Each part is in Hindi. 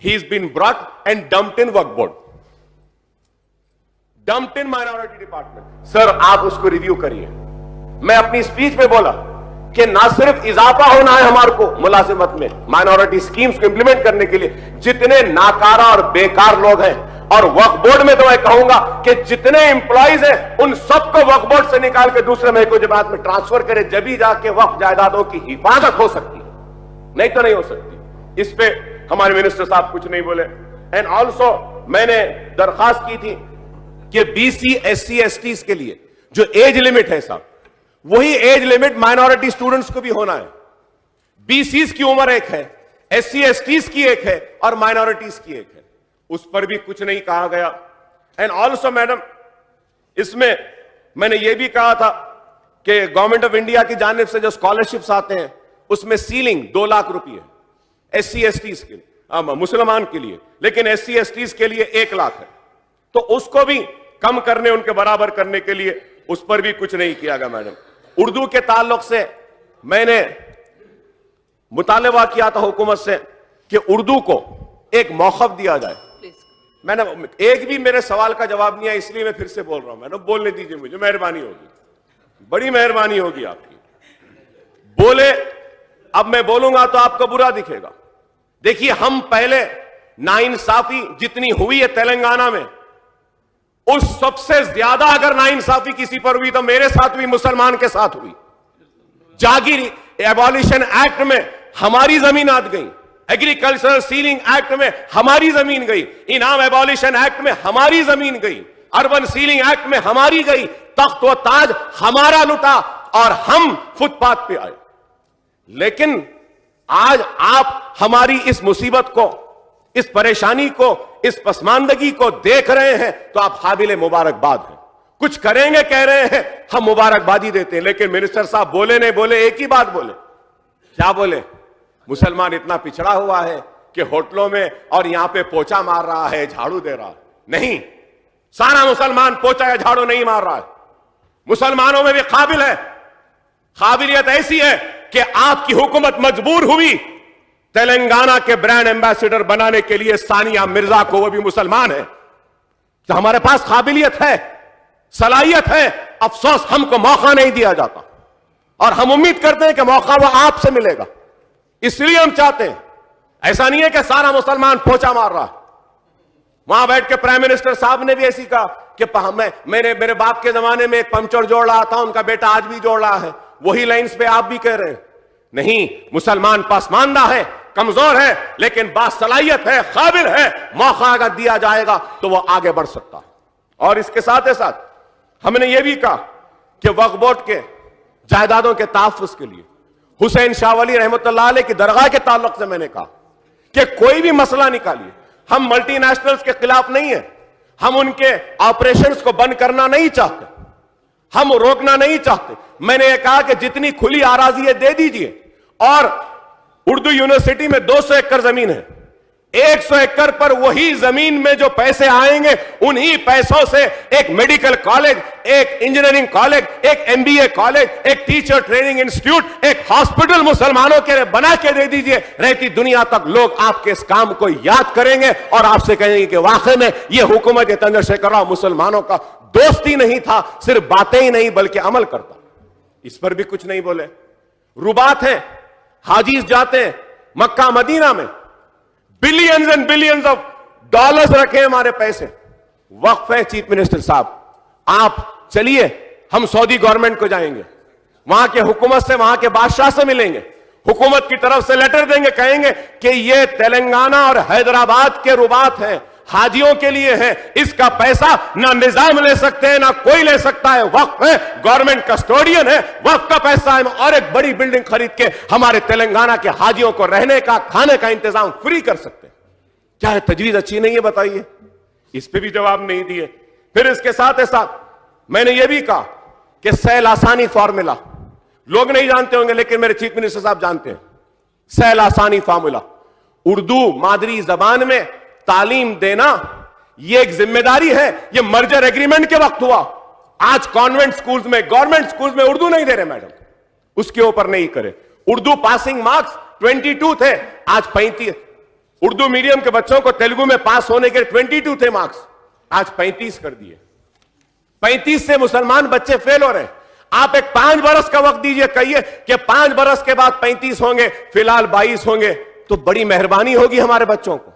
he's been brought and dumped in work board, dumped in minority department. Sir आप उसको रिव्यू करिए। मैं अपनी स्पीच में बोला कि ना सिर्फ इजाफा होना है हमारे को मुलाजिमत में माइनॉरिटी स्कीम्स को इंप्लीमेंट करने के लिए, जितने नाकारा और बेकार लोग हैं, और वक्फ बोर्ड में तो मैं कहूंगा कि जितने एम्प्लॉइज हैं उन सबको वक्फ बोर्ड से निकाल के दूसरे महकमे जमात में ट्रांसफर करे, जब ही जाके वक्फ जायदादों की हिफाजत हो सकती है, नहीं तो नहीं हो सकती। इस पे हमारे मिनिस्टर साहब कुछ नहीं बोले। एंड ऑल्सो मैंने दरखास्त की थी कि बीसी एससी एसटीज के लिए जो एज लिमिट है साहब, वही एज लिमिट माइनॉरिटी स्टूडेंट्स को भी होना है। बीसीज की उम्र एक है, एससी एसटीज की एक है और माइनॉरिटीज की एक है, उस पर भी कुछ नहीं कहा गया। एंड ऑल्सो मैडम, इसमें मैंने यह भी कहा था कि गवर्नमेंट ऑफ इंडिया की जानिब से जो स्कॉलरशिप्स आते हैं उसमें सीलिंग 2 लाख रुपए एससी एसटीज के लिए, मुसलमान के लिए, लेकिन एससी एसटीज के लिए 1 लाख है, तो उसको भी कम करने, उनके बराबर करने के लिए उस पर भी कुछ नहीं किया गया। मैडम, उर्दू के ताल्लुक से मैंने मुतालबा किया था हुकूमत से कि उर्दू को एक मौक़िफ़ दिया जाए। मैंने एक भी मेरे सवाल का जवाब नहीं है, इसलिए मैं फिर से बोल रहा हूं। मैडम बोलने दीजिए मुझे, मेहरबानी होगी, बड़ी मेहरबानी होगी आपकी। बोले, अब मैं बोलूंगा तो आपको बुरा दिखेगा। देखिए, हम पहले नाइंसाफी जितनी हुई है तेलंगाना में, उस सबसे ज्यादा अगर नाइंसाफी किसी पर हुई तो मेरे साथ हुई, मुसलमान के साथ हुई। जागीर एबॉलिशन एक्ट में हमारी जमीन आ गई, एग्रीकल्चरल सीलिंग एक्ट में हमारी जमीन गई, इनाम एबॉलिशन एक्ट में हमारी जमीन गई, अर्बन सीलिंग एक्ट में हमारी गई, तख्त व ताज हमारा लुटा और हम फुटपाथ पे आए। लेकिन आज आप हमारी इस मुसीबत को, इस परेशानी को, इस पसमानदगी को देख रहे हैं तो आप काबिल मुबारकबाद हैं। कुछ करेंगे कह रहे हैं, हम मुबारकबादी देते हैं। लेकिन मिनिस्टर साहब बोले नहीं बोले, एक ही बात बोले। क्या बोले? मुसलमान इतना पिछड़ा हुआ है कि होटलों में और यहां पे पोछा मार रहा है, झाड़ू दे रहा है। नहीं, सारा मुसलमान पोछा या झाड़ू नहीं मार रहा है। मुसलमानों में भी काबिल है। काबिलियत ऐसी है कि आपकी हुकूमत मजबूर हुई तेलंगाना के ब्रांड एम्बेसडर बनाने के लिए सानिया मिर्जा को, वो भी मुसलमान है। तो हमारे पास काबिलियत है, सलाहियत है, अफसोस हमको मौका नहीं दिया जाता और हम उम्मीद करते हैं कि मौका वो आपसे मिलेगा। इसलिए हम चाहते हैं, ऐसा नहीं है कि सारा मुसलमान पोछा मार रहा है। वहां बैठ के प्राइम मिनिस्टर साहब ने भी ऐसी कहा कि मेरे बाप के जमाने में एक पंचर जोड़ रहा था, उनका बेटा आज भी जोड़ रहा है। वही लाइंस पे आप भी कह रहे हैं। नहीं, मुसलमान पसमानदा है, कमजोर है, लेकिन बासलाहियत है, काबिल है। मौका अगर दिया जाएगा तो वो आगे बढ़ सकता है। और इसके साथ ही साथ हमने ये भी कहा कि वक्फ बोर्ड के जायदादों के तहफ्फुज़ के लिए हुसैन शाह वली रहमतुल्लाह अलैह की दरगाह के ताल्लुक से मैंने कहा कि कोई भी मसला निकालिए, हम मल्टीनेशनल्स के खिलाफ नहीं है, हम उनके ऑपरेशंस को बंद करना नहीं चाहते, हम रोकना नहीं चाहते। मैंने ये कहा कि जितनी खुली आराजी है दे दीजिए। और उर्दू यूनिवर्सिटी में 200 एकड़ जमीन है, 100 एकड़ पर वही जमीन में जो पैसे आएंगे उन्हीं पैसों से एक मेडिकल कॉलेज, एक इंजीनियरिंग कॉलेज, एक एमबीए कॉलेज, एक टीचर ट्रेनिंग इंस्टीट्यूट, एक हॉस्पिटल मुसलमानों के लिए बना के दे दीजिए। रहती दुनिया तक लोग आपके इस काम को याद करेंगे और आपसे कहेंगे कि वाकई में यह हुकूमत चंद्रशेखर राव मुसलमानों का दोस्त ही नहीं था, सिर्फ बातें ही नहीं बल्कि अमल करता। इस पर भी कुछ नहीं बोले। रुबात है, हाजीज जाते हैं मक्का मदीना में, billions and billions of dollars रखे हमारे पैसे। वक्फ है चीफ मिनिस्टर साहब, आप चलिए, हम सऊदी गवर्नमेंट को जाएंगे, वहां के हुकूमत से, वहां के बादशाह से मिलेंगे, हुकूमत की तरफ से लेटर देंगे, कहेंगे कि ये तेलंगाना और हैदराबाद के रुबात हैं, हाजियों के लिए है, इसका पैसा ना निजाम ले सकते हैं ना कोई ले सकता है। वक्फ है, गवर्नमेंट कस्टोडियन है, वक्फ का पैसा है। और एक बड़ी बिल्डिंग खरीद के हमारे तेलंगाना के हाजियों को रहने का, खाने का इंतजाम फ्री कर सकते हैं। क्या है तजवीज अच्छी नहीं है? बताइए। इस पे भी जवाब नहीं दिए। फिर इसके साथ साथ मैंने यह भी कहा कि सैल आसानी फॉर्मूला लोग नहीं जानते होंगे, लेकिन मेरे चीफ मिनिस्टर साहब जानते हैं। सैल आसानी फॉर्मूला, उर्दू मादरी जबान में तालीम देना यह एक जिम्मेदारी है। यह मर्जर एग्रीमेंट के वक्त हुआ। आज कॉन्वेंट स्कूल्स में, गवर्नमेंट स्कूल्स में उर्दू नहीं दे रहे मैडम, उसके ऊपर नहीं करे। उर्दू पासिंग मार्क्स 22 थे, आज 35। उर्दू मीडियम के बच्चों को तेलुगु में पास होने के 22 थे मार्क्स, आज 35 कर दिए। 35 से मुसलमान बच्चे फेल हो रहे हैं। आप एक 5 बरस का वक्त दीजिए, कहिए कि 5 बरस के बाद 35 होंगे, फिलहाल 22 होंगे, तो बड़ी मेहरबानी होगी हमारे बच्चों को।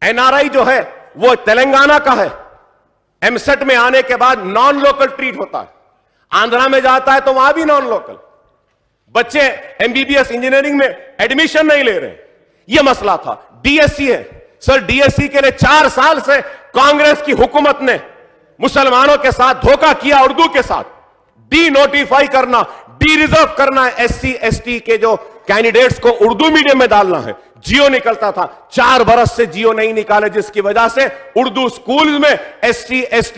एनआरआई जो है वो तेलंगाना का है, एमसेट में आने के बाद नॉन लोकल ट्रीट होता है। आंध्रा में जाता है तो वहां भी नॉन लोकल। बच्चे एमबीबीएस इंजीनियरिंग में एडमिशन नहीं ले रहे, यह मसला था। डीएससी है सर, डीएससी के लिए 4 साल से कांग्रेस की हुकूमत ने मुसलमानों के साथ धोखा किया। उर्दू के साथ डी नोटिफाई करना, डी रिजर्व करना, एससी एसटी के जो कैंडिडेट्स को उर्दू मीडियम में डालना है। जियो निकलता था, 4 बरस से जियो नहीं निकाले, जिसकी वजह से उर्दू स्कूल में एससी एसटी